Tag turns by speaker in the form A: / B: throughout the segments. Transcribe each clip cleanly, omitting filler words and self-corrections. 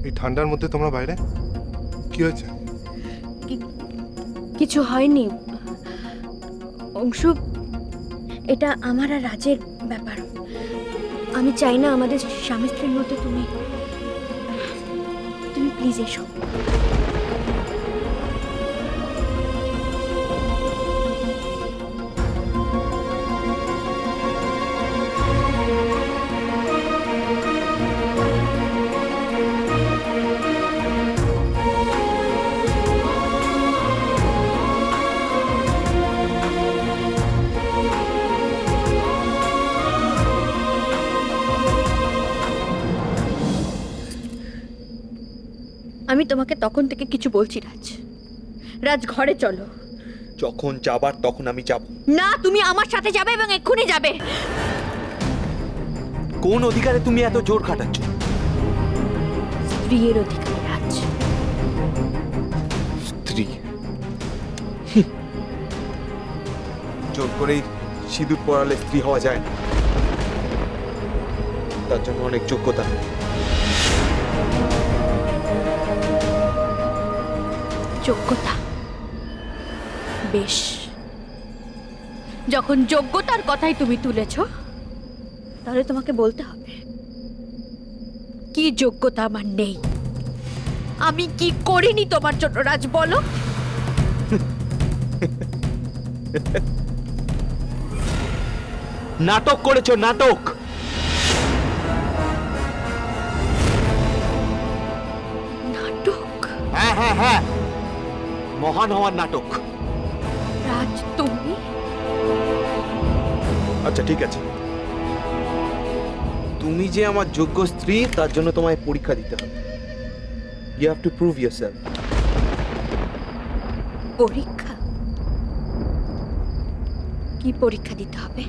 A: এই ঠান্ডার মধ্যে তোমরা বাইরে? কি হয়েছে?
B: কিছু হয়নি অংশু, এটা আমার আর রাজের ব্যাপার। আমি চাই না আমাদের স্বামী স্ত্রীর মধ্যে তুমি প্লিজ এসো। আমি তোমাকে তখন থেকে কিছু বলছি রাজ। রাজ ঘরে চলো।
C: যখন যাবার তখন আমি যাব
B: না, তুমি আমার সাথে যাবে এবং এক্ষুনি যাবে।
C: কোন অধিকারে তুমি এত জোর খাটাচ্ছ?
B: স্ত্রীর অধিকারে রাজ।
C: স্ত্রী? জোর করেই সিঁদুর পরালে স্ত্রী হওয়া যায় না, তার জন্য অনেক যোগ্যতা।
B: যোগ্যতা? বেশ, যখন যোগ্যতার কথাই তুমি তুলেছ, তাহলে তোমাকে বলতে হবে কি যোগ্যতা আমার নেই। আমি কি করিনি তোমার জন্য রাজ, বলো।
C: নাটক করেছো, নাটক।
B: নাটক?
C: হ্যাঁ হ্যাঁ হ্যাঁ, মহান হওয়ার নাটক।
B: রাজ তুমি?
C: আচ্ছা ঠিক আছে, তুমি যে আমার যোগ্য স্ত্রী তার জন্য তোমায় পরীক্ষা দিতে হবে। You have to prove yourself.
B: পরীক্ষা? কি পরীক্ষা দিতে হবে?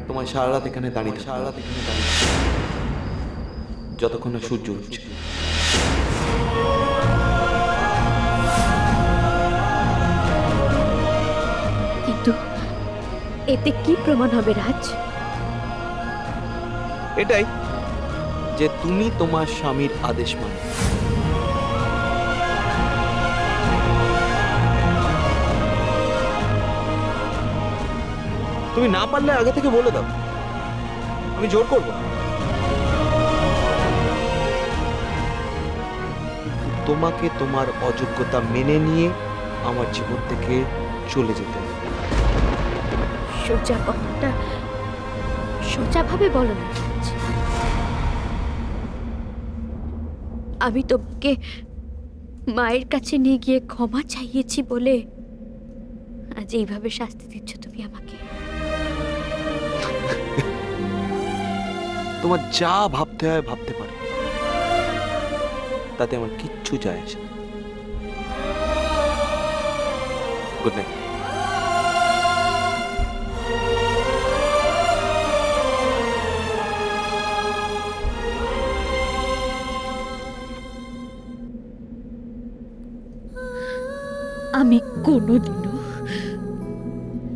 C: তোমায় সারা রাত এখানে দাঁড়িয়ে, যতক্ষণ না সূর্য উঠছে।
B: কিন্তু এতে কি প্রমাণ হবে রাজ?
C: এটাই যে তুমি তোমার স্বামীর আদেশ মানো। তুমি না পারলে আগে থেকে বলে দাও, আমি জোর করব। তোমাকে তোমার অযোগ্যতা মেনে নিয়ে আমার জীবন থেকে চলে যেতে হবে।
B: সোজা কথাটা সোজাভাবে বলো না রাজ। আমি তোমাকে মায়ের কাছে নিয়ে গিয়ে ক্ষমা চাইয়েছি বলে আজ এইভাবে শাস্তি দিচ্ছ তুমি আমাকে।
C: তোমার যা ভাবতে হয় ভাবতে পারো, তাতে আমার কিচ্ছু যায় আসে না। Good night.
B: আমি কোনোদিনও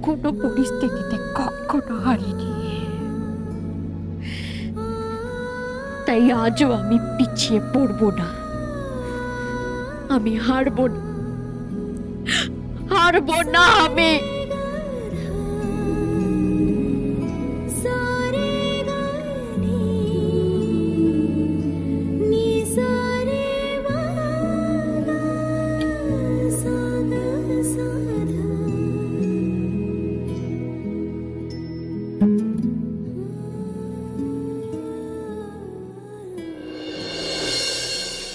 B: কোনো পরিস্থিতিতে কখনো হারিনি, তাই আজও আমি পিছিয়ে পড়বো না। আমি হারবো না, হারবো না আমি।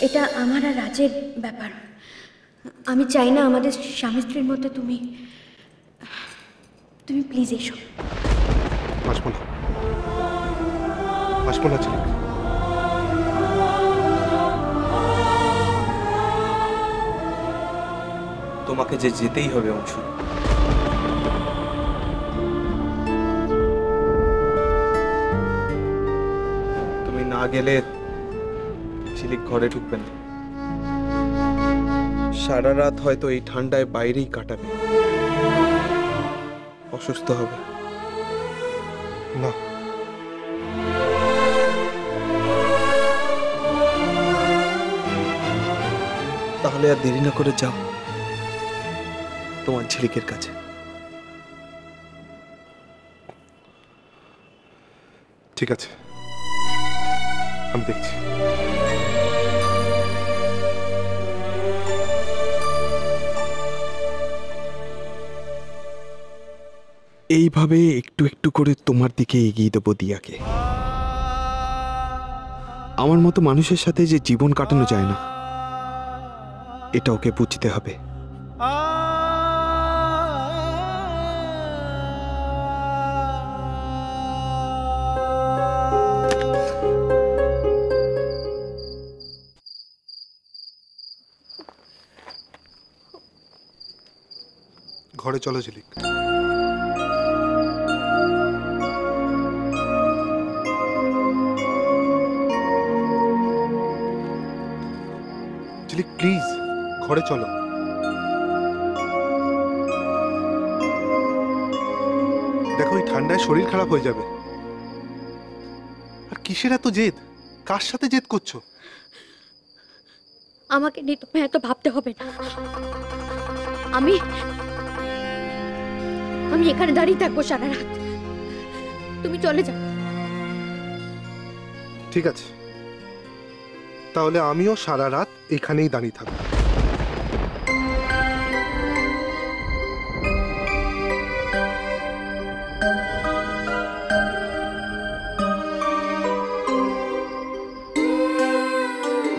B: এটা আমার আর রাজের ব্যাপার। আমি চাই না আমাদের স্বামী স্ত্রীর মধ্যে তুমি প্লিজ এসো।
A: আসবো না, আসবো না ঝিলিক।
C: তোমাকে যে যেতেই হবে অংশু। তুমি না গেলে ঝিলিক ঘরে ঢুকবে না। সারা রাত হয়তো এই ঠান্ডায় বাইরেই কাটাবে, অসুস্থ হবে।
A: না,
C: তাহলে আর দেরি না করে যাও তোমার ঝিলিকের কাছে।
A: ঠিক আছে, আমি দেখছি।
C: এইভাবে একটু একটু করে তোমার দিকে এগিয়ে দেবো দিয়াকে। আমার মতো মানুষের সাথে যে জীবন কাটানো যায় না, এটা ওকে বুঝতে হবে।
A: ঘরে চলো ঝিলিক। ঝিলিক প্লিজ, ঘরে চলো। দেখো এই ঠান্ডায় শরীর খারাপ হয়ে যাবে। আর কিসের এত জেদ? কার সাথে জেদ করছো?
B: আমাকে নিয়ে তোমায় এত ভাবতে হবে না। আমি আমি এখানে দাঁড়িয়ে থাকবো সারা রাত। তুমি চলে যাও।
A: ঠিক আছে, তাহলে আমিও সারা রাত এখানেই দাঁড়িয়ে থাকবো।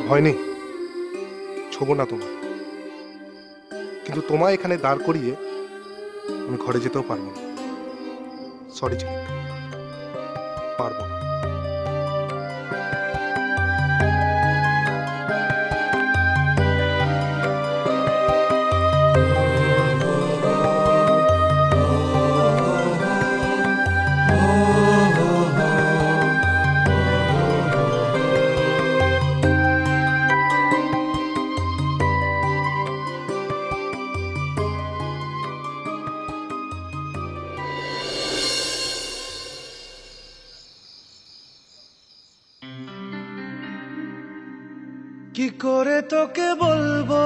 A: ভয় নেই, ছোবো না তোমার। কিন্তু তোমায় এখানে দাঁড় করিয়ে আমি ঘরে যেতেও পারবো না। সরি ঝিলিক, পারবো না।
D: কি করে তোকে বলবো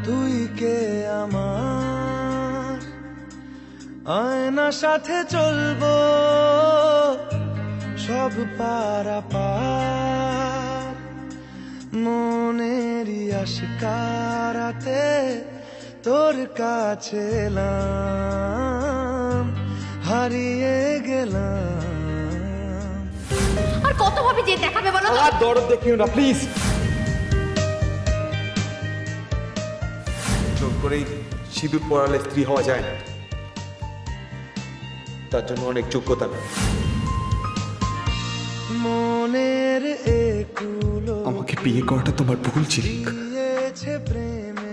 D: তুই কে আমার, আয়না সাথে চলবো সব পারাপার, মনেরই আশকারাতে তোর কাছে এলাম, হারিয়ে গেলাম।
B: আর কত ভাবে যে দেখাবে বলো তো?
C: আর দরদ দেখিও না প্লিজ। জোর করেই সিঁদুর পরালে স্ত্রী হওয়া যায় না, তার জন্য অনেক যোগ্যতা লাগে।
D: মনের একুলো
C: আমাকে বিয়ে করাটা তোমার ভুল ঝিলিক,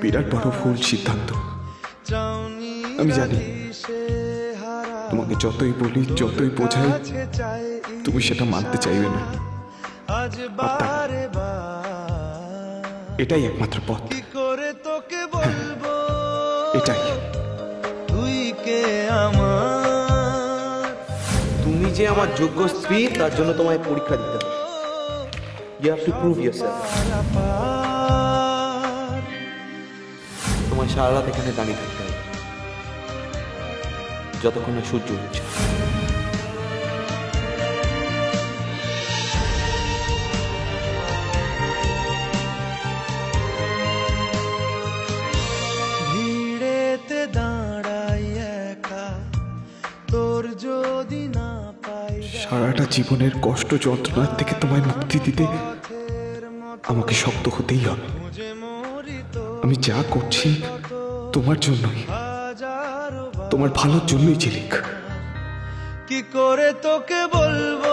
C: বিরাট বড় ভুল সিদ্ধান্ত। আমি জানি তোমাকে যতই বলি, যতই বোঝাই, তুমি সেটা মানতে চাইবে না। এটাই একমাত্র পথ, এটাই।
D: তুই কে আমার,
C: তুমি যে আমার যোগ্য স্ত্রী তার জন্য তোমায় পরীক্ষা দিতে হবে। You have to prove yourself. তোমায় সারা রাত এখানে দাঁড়িয়ে থাকতে হবে, যতক্ষণ না সূর্য উঠছে।
D: ভিড়েতে দাঁড়াই একা, তোর যদি না পাই
C: সারাটা জীবনের কষ্ট যন্ত্রণার থেকে তোমায় মুক্তি দিতে আমাকে শক্ত হতেই হবে। আমি যা করছি তোমার জন্যই, তোমার ভালোর জন্যই ঝিলিক।
D: কি করে তোকে বলবো